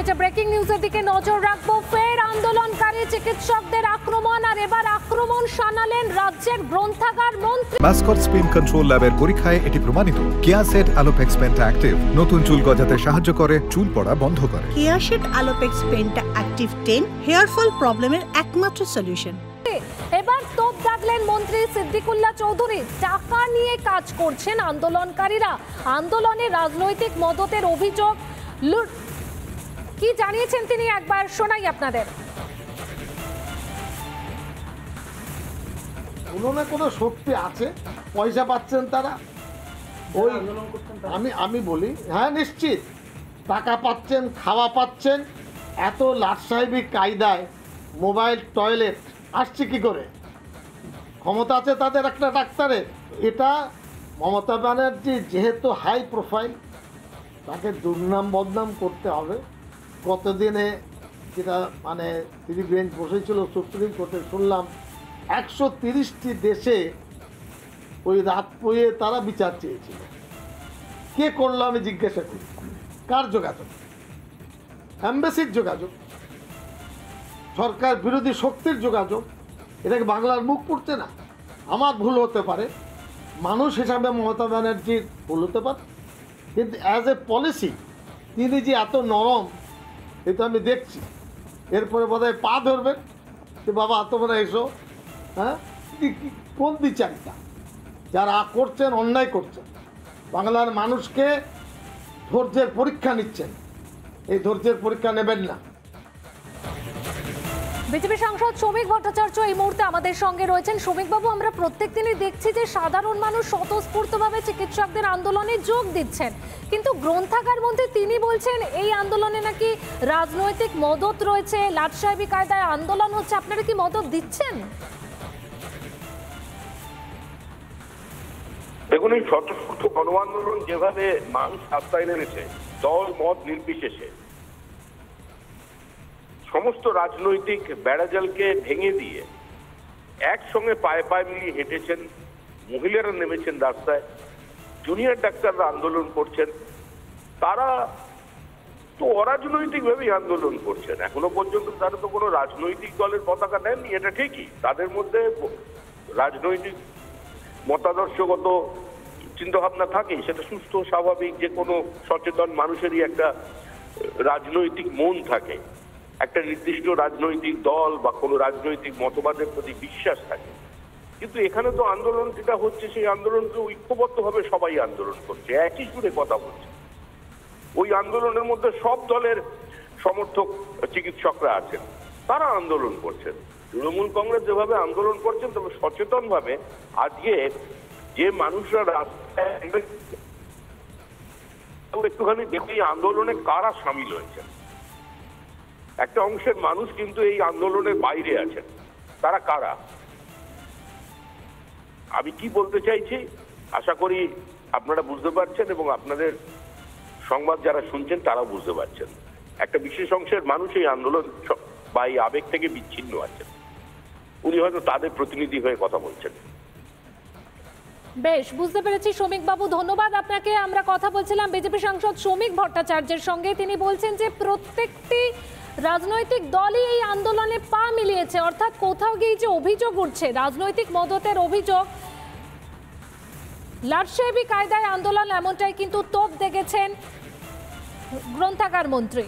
রয়েছে ব্রেকিং নিউজের দিকে নজর রাখবো। ফের আন্দোলনকারী চিকিৎসকদের আক্রমণ, আর এবার আক্রমণ শানালেন রাজ্যের গ্রন্থাগার মন্ত্রী। মাসকট স্পিন কন্ট্রোল ল্যাবের পরীক্ষায় এটি প্রমাণিত। কেয়াসেট আলোপেক্স পেন্টা অ্যাক্টিভ নতুন চুল গজাতে সাহায্য করে, চুল পড়া বন্ধ করে। Keyaseth Alopex penta active 10 hair fall প্রবলেমের একমাত্র সলিউশন। এবার তোপ দাগলেন মন্ত্রী সিদ্দিকুল্লাহ চৌধুরী। টাকা নিয়ে কাজ করছেন আন্দোলনকারীরা, আন্দোলনে রাজনৈতিক মদতের অভিযোগ। কি জানিয়েছেন তিনি একবার শোনাই আপনাদের। কোনো না কোনো শক্তি আছে, পয়সা পাচ্ছেন তারা। ওই আমি বলি হ্যাঁ নিশ্চিত টাকা পাচ্ছেন, খাওয়া পাচ্ছেন। এত লাট সাহেবিক কায়দায় মোবাইল টয়লেট আসছে কি করে? ক্ষমতা আছে তাদের একটা ডাক্তারের। এটা মমতা ব্যানার্জি যেহেতু হাই প্রোফাইল, তাকে দুর্নাম বদনাম করতে হবে। গতদিনে যেটা মানে তিনি বেঞ্চ বসেছিল সুপ্রিম কোর্টে, শুনলাম 130টি দেশে ওই রাত পড়িয়ে তারা বিচার চেয়েছিল। কে করলো আমি জিজ্ঞাসা করি, কার যোগাযোগ? অ্যাম্বাসির যোগাযোগ, সরকার বিরোধী শক্তির যোগাযোগ। এটাকে বাংলার মুখ পড়ছে না। আমার ভুল হতে পারে, মানুষ হিসাবে মমতা ব্যানার্জির ভুল হতে পারে, কিন্তু অ্যাজ এ পলিসি তিনি যে এত নরম, এটা আমি দেখছি। এরপরে বোধহয় পা ধরবেন যে বাবা তোমরা এসো। হ্যাঁ, কোন বিচারিতা? যারা করছেন অন্যায় করছেন, বাংলার মানুষকে ধৈর্যের পরীক্ষা নিচ্ছেন, এই ধৈর্যের পরীক্ষা নেবেন না। বিজেপি সাংসদ শ্রমিক ভট্টাচার্য এই মুহূর্তে আমাদের সঙ্গে রয়েছেন। শ্রমিক বাবু, আমরা প্রত্যেক দিনই দেখছি যে সাধারণ মানুষ স্বতঃস্ফূর্তভাবে চিকিৎসকদের আন্দোলনে যোগ দিচ্ছেন, কিন্তু গ্রন্থাগার মন্ত্রী তিনি বলছেন এই আন্দোলনে নাকি রাজনৈতিক মদত রয়েছে, লাট সাহেবী কায়দায় আন্দোলন হচ্ছে। আপনারা কি মদত দিচ্ছেন? দেখুন, এই স্বতঃস্ফূর্ত গণ আন্দোলন যেভাবে মানুষ রাস্তায় নেমেছে, দল মত নির্বিশেষে সমস্ত রাজনৈতিক বেড়াজালকে ভেঙে দিয়ে একসঙ্গে পায়ে পায়ে মিলিয়ে হেঁটেছেন। মহিলারা নেমেছেন রাস্তায়, জুনিয়র ডাক্তাররা আন্দোলন করছেন। তারা তো অরাজনৈতিক ভাবেই আন্দোলন করছেন। এখনো পর্যন্ত তারা তো কোনো রাজনৈতিক দলের পতাকা নেননি, এটা ঠিকই। তাদের মধ্যে রাজনৈতিক মতাদর্শগত চিন্তাভাবনা থাকে, সেটা সুস্থ স্বাভাবিক। যে কোনো সচেতন মানুষেরই একটা রাজনৈতিক মন থাকে, একটা নির্দিষ্ট রাজনৈতিক দল বা কোনো রাজনৈতিক মতবাদের প্রতি বিশ্বাস থাকে। কিন্তু এখানে তো আন্দোলন যেটা হচ্ছে, সেই আন্দোলনকে ঐক্যবদ্ধভাবে সবাই আন্দোলন করছে, একই সুরে কথা বলছে। ওই আন্দোলনের মধ্যে সব দলের সমর্থক চিকিৎসকরা আছেন, তারা আন্দোলন করছেন। তৃণমূল কংগ্রেস যেভাবে আন্দোলন করছেন, তবে সচেতনভাবে আজকে যে মানুষরা রাস্তায় একটুখানি দেখে এই আন্দোলনে কারা সামিল হয়েছেন। একটা অংশের মানুষ কিন্তু এই আন্দোলনের বাইরে আছেন। তারা কারা? আমি কি বলতে চাইছি আশা করি আপনারা বুঝতে পারছেন, এবং আপনাদের সংবাদ যারা শুনছেন তারাও বুঝতে পারছেন। একটা বিশেষ অংশের মানুষ এই আন্দোলন বা এই আবেগ থেকে বিচ্ছিন্ন আছেন। উনি হয়তো তাদের প্রতিনিধি হয়ে কথা বলছেন। বেশ, বুঝতে পেরেছি শ্রমিক বাবু, ধন্যবাদ আপনাকে। আমরা কথা বলছিলাম বিজেপি সাংসদ শ্রমিক ভট্টাচার্যের সঙ্গে। তিনি বলছেন যে প্রত্যেকটি রাজনৈতিক দলই এই আন্দোলনে পা মিলিয়েছে, অর্থাৎ কোথাও গিয়ে যে অভিযোগ উঠছে রাজনৈতিক মদতের অভিযোগ, লাট সাহেবী কায়দায় আন্দোলন, এমনটাই কিন্তু তোপ দেখেছেন গ্রন্থাগার মন্ত্রী।